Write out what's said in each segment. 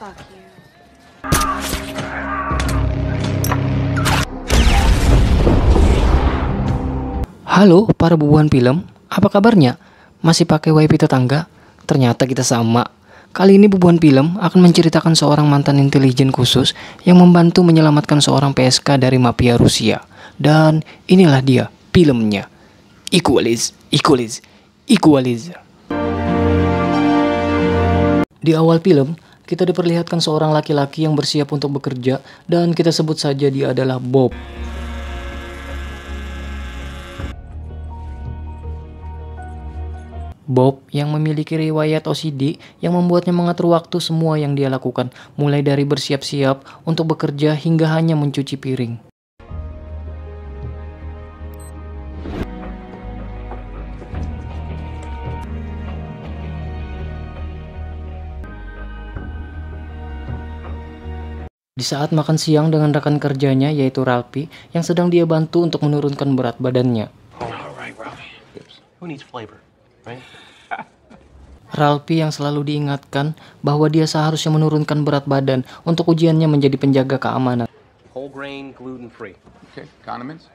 Fuck you. Halo para bubuhan film, apa kabarnya? Masih pakai wifi tetangga? Ternyata kita sama. Kali ini bubuhan film akan menceritakan seorang mantan intelijen khusus yang membantu menyelamatkan seorang PSK dari mafia Rusia. Dan inilah dia filmnya. Equalizer. Di awal film, kita diperlihatkan seorang laki-laki yang bersiap untuk bekerja dan kita sebut saja dia adalah Bob. Bob yang memiliki riwayat OCD yang membuatnya mengatur waktu semua yang dia lakukan, mulai dari bersiap-siap untuk bekerja hingga hanya mencuci piring. Di saat makan siang dengan rekan kerjanya yaitu Ralphie yang sedang dia bantu untuk menurunkan berat badannya. Ralphie yang selalu diingatkan bahwa dia seharusnya menurunkan berat badan untuk ujiannya menjadi penjaga keamanan. Whole grain, gluten free. Okay, condiments?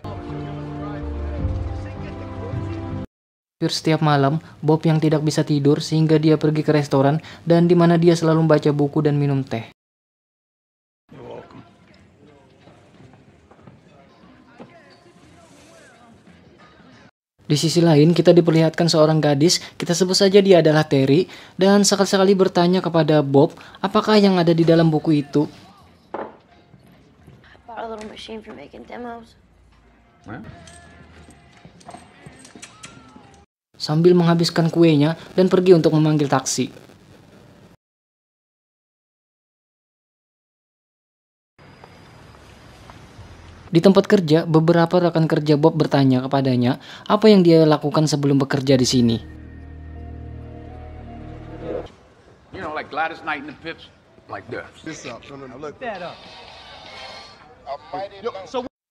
Hampir setiap malam, Bob yang tidak bisa tidur sehingga dia pergi ke restoran dan di mana dia selalu membaca buku dan minum teh. Di sisi lain, kita diperlihatkan seorang gadis, kita sebut saja dia adalah Terry, dan sekali-sekali bertanya kepada Bob, apakah yang ada di dalam buku itu. Bought a little machine for making demos. Sambil menghabiskan kuenya dan pergi untuk memanggil taksi. Di tempat kerja, beberapa rekan kerja Bob bertanya kepadanya apa yang dia lakukan sebelum bekerja di sini. You know, like Gladys Knight in the Pips? Like that.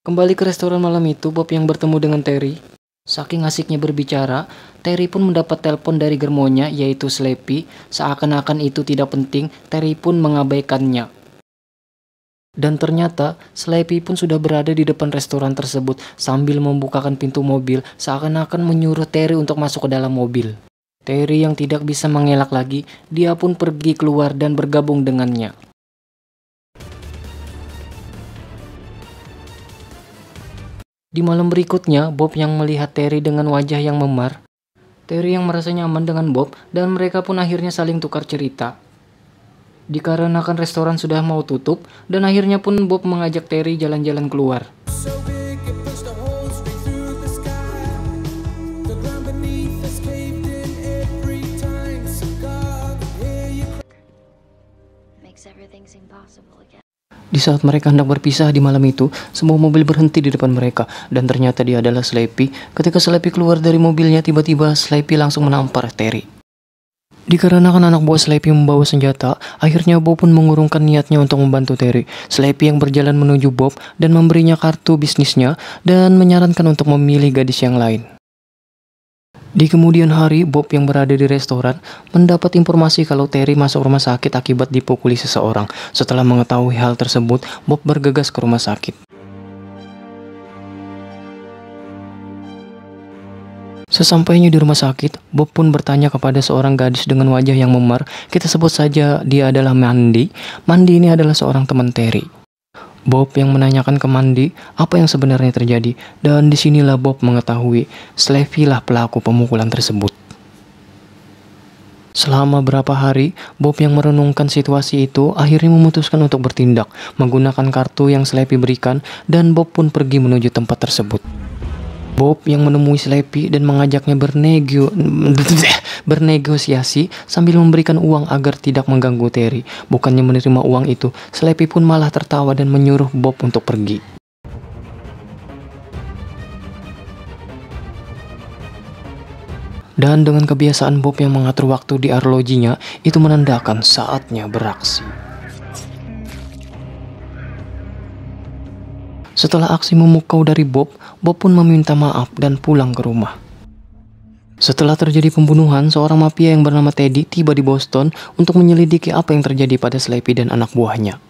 Kembali ke restoran malam itu, Bob yang bertemu dengan Terry. Saking asiknya berbicara, Terry pun mendapat telepon dari germonya yaitu Slappy. Seakan-akan itu tidak penting, Terry pun mengabaikannya. Dan ternyata, Slappy pun sudah berada di depan restoran tersebut sambil membukakan pintu mobil seakan-akan menyuruh Terry untuk masuk ke dalam mobil. Terry yang tidak bisa mengelak lagi, dia pun pergi keluar dan bergabung dengannya. Di malam berikutnya, Bob yang melihat Terry dengan wajah yang memar. Terry yang merasa nyaman dengan Bob dan mereka pun akhirnya saling tukar cerita. Dikarenakan restoran sudah mau tutup, dan akhirnya pun Bob mengajak Terry jalan-jalan keluar. Di saat mereka hendak berpisah di malam itu, semua mobil berhenti di depan mereka, dan ternyata dia adalah Slappy. Ketika Slappy keluar dari mobilnya, tiba-tiba Slappy langsung menampar Terry. Dikarenakan anak buah Slappy membawa senjata, akhirnya Bob pun mengurungkan niatnya untuk membantu Terry. Slappy yang berjalan menuju Bob dan memberinya kartu bisnisnya dan menyarankan untuk memilih gadis yang lain. Di kemudian hari, Bob yang berada di restoran mendapat informasi kalau Terry masuk rumah sakit akibat dipukuli seseorang. Setelah mengetahui hal tersebut, Bob bergegas ke rumah sakit. Sesampainya di rumah sakit, Bob pun bertanya kepada seorang gadis dengan wajah yang memar. Kita sebut saja dia adalah Mandy. Mandy ini adalah seorang teman Terry. Bob yang menanyakan ke Mandy apa yang sebenarnya terjadi, dan disinilah Bob mengetahui Slappy lah pelaku pemukulan tersebut. Selama berapa hari, Bob yang merenungkan situasi itu akhirnya memutuskan untuk bertindak menggunakan kartu yang Slappy berikan, dan Bob pun pergi menuju tempat tersebut. Bob yang menemui Slappy dan mengajaknya bernegosiasi sambil memberikan uang agar tidak mengganggu Terry. Bukannya menerima uang itu, Slappy pun malah tertawa dan menyuruh Bob untuk pergi. Dan dengan kebiasaan Bob yang mengatur waktu di arlojinya, itu menandakan saatnya beraksi. Setelah aksi memukau dari Bob, Bob pun meminta maaf dan pulang ke rumah. Setelah terjadi pembunuhan, seorang mafia yang bernama Teddy tiba di Boston untuk menyelidiki apa yang terjadi pada Slappy dan anak buahnya.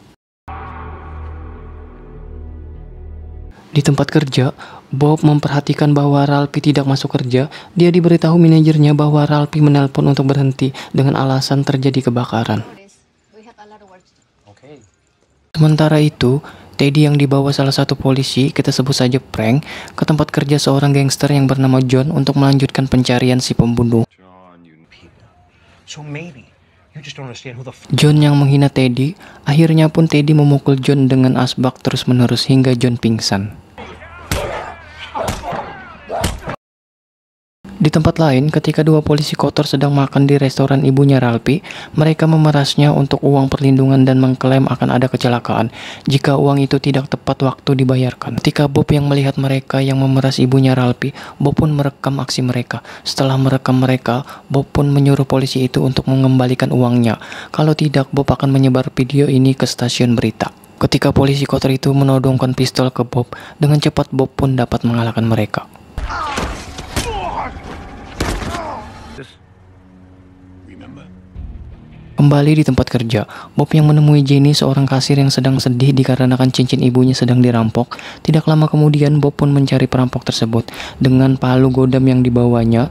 Di tempat kerja, Bob memperhatikan bahwa Ralphie tidak masuk kerja. Dia diberitahu manajernya bahwa Ralphie menelpon untuk berhenti dengan alasan terjadi kebakaran. Sementara itu, Teddy yang dibawa salah satu polisi, kita sebut saja Frank, ke tempat kerja seorang gangster yang bernama John untuk melanjutkan pencarian si pembunuh. John yang menghina Teddy, akhirnya pun Teddy memukul John dengan asbak terus-menerus hingga John pingsan. Di tempat lain, ketika dua polisi kotor sedang makan di restoran ibunya Ralphie, mereka memerasnya untuk uang perlindungan dan mengklaim akan ada kecelakaan jika uang itu tidak tepat waktu dibayarkan. Ketika Bob yang melihat mereka yang memeras ibunya Ralphie, Bob pun merekam aksi mereka. Setelah merekam mereka, Bob pun menyuruh polisi itu untuk mengembalikan uangnya. Kalau tidak, Bob akan menyebar video ini ke stasiun berita. Ketika polisi kotor itu menodongkan pistol ke Bob, dengan cepat Bob pun dapat mengalahkan mereka. Kembali di tempat kerja, Bob yang menemui Jenny, seorang kasir yang sedang sedih dikarenakan cincin ibunya sedang dirampok. Tidak lama kemudian, Bob pun mencari perampok tersebut dengan palu godam yang dibawanya.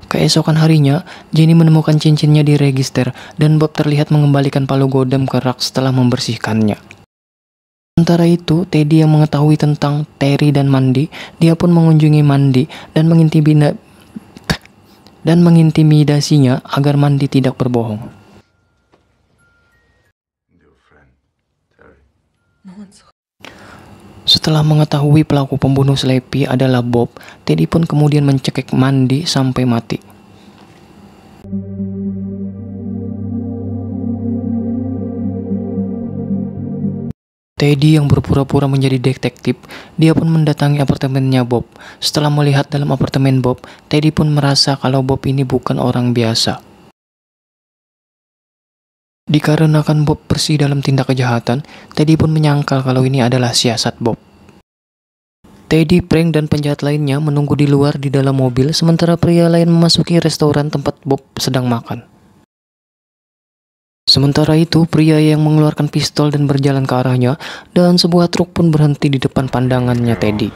Keesokan harinya, Jenny menemukan cincinnya di register dan Bob terlihat mengembalikan palu godam ke rak setelah membersihkannya. Sementara itu, Teddy yang mengetahui tentang Terry dan Mandy, dia pun mengunjungi Mandy dan mengintimidasinya agar Mandy tidak berbohong. Setelah mengetahui pelaku pembunuh Slappy adalah Bob, Teddy pun kemudian mencekik Mandy sampai mati. Teddy yang berpura-pura menjadi detektif, dia pun mendatangi apartemennya Bob. Setelah melihat dalam apartemen Bob, Teddy pun merasa kalau Bob ini bukan orang biasa. Dikarenakan Bob bersih dalam tindak kejahatan, Teddy pun menyangkal kalau ini adalah siasat Bob. Teddy, Frank, dan penjahat lainnya menunggu di luar di dalam mobil, sementara pria lain memasuki restoran tempat Bob sedang makan. Sementara itu, pria yang mengeluarkan pistol dan berjalan ke arahnya, dan sebuah truk pun berhenti di depan pandangannya Teddy.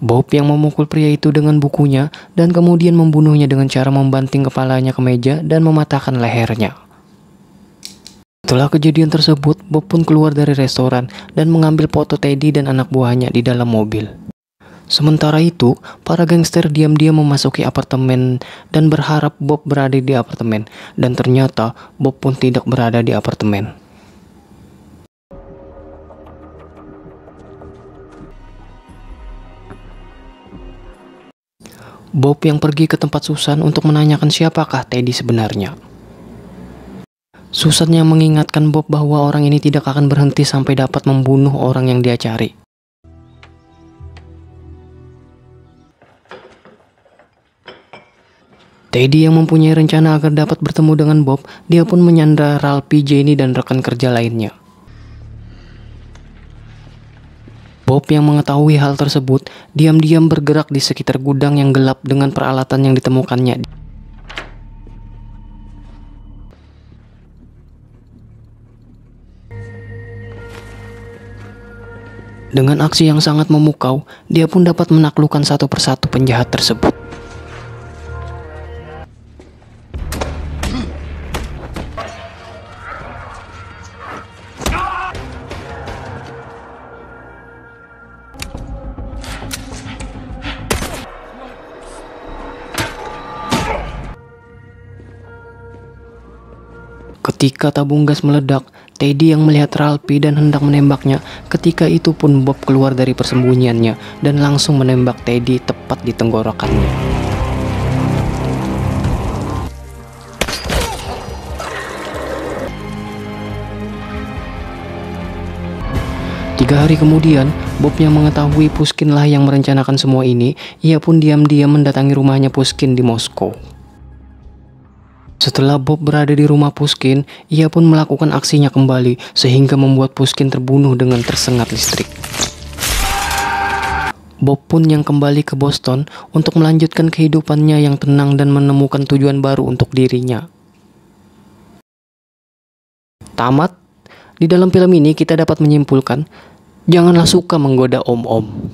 Bob yang memukul pria itu dengan bukunya dan kemudian membunuhnya dengan cara membanting kepalanya ke meja dan mematahkan lehernya. Setelah kejadian tersebut, Bob pun keluar dari restoran dan mengambil foto Teddy dan anak buahnya di dalam mobil. Sementara itu, para gangster diam-diam memasuki apartemen dan berharap Bob berada di apartemen, dan ternyata Bob pun tidak berada di apartemen. Bob yang pergi ke tempat Susan untuk menanyakan siapakah Teddy sebenarnya. Susan yang mengingatkan Bob bahwa orang ini tidak akan berhenti sampai dapat membunuh orang yang dia cari. Teddy yang mempunyai rencana agar dapat bertemu dengan Bob, dia pun menyandra Ralphie, Jenny, dan rekan kerja lainnya. Bob yang mengetahui hal tersebut, diam-diam bergerak di sekitar gudang yang gelap dengan peralatan yang ditemukannya. Dengan aksi yang sangat memukau, dia pun dapat menaklukkan satu persatu penjahat tersebut. Ketika tabung gas meledak, Teddy yang melihat Ralphie dan hendak menembaknya. Ketika itu pun Bob keluar dari persembunyiannya dan langsung menembak Teddy tepat di tenggorokannya. Tiga hari kemudian, Bob yang mengetahui Pushkin lah yang merencanakan semua ini, ia pun diam-diam mendatangi rumahnya Pushkin di Moskow. Setelah Bob berada di rumah Pushkin, ia pun melakukan aksinya kembali sehingga membuat Pushkin terbunuh dengan tersengat listrik. Bob pun yang kembali ke Boston untuk melanjutkan kehidupannya yang tenang dan menemukan tujuan baru untuk dirinya. Tamat. Di dalam film ini kita dapat menyimpulkan, janganlah suka menggoda om-om.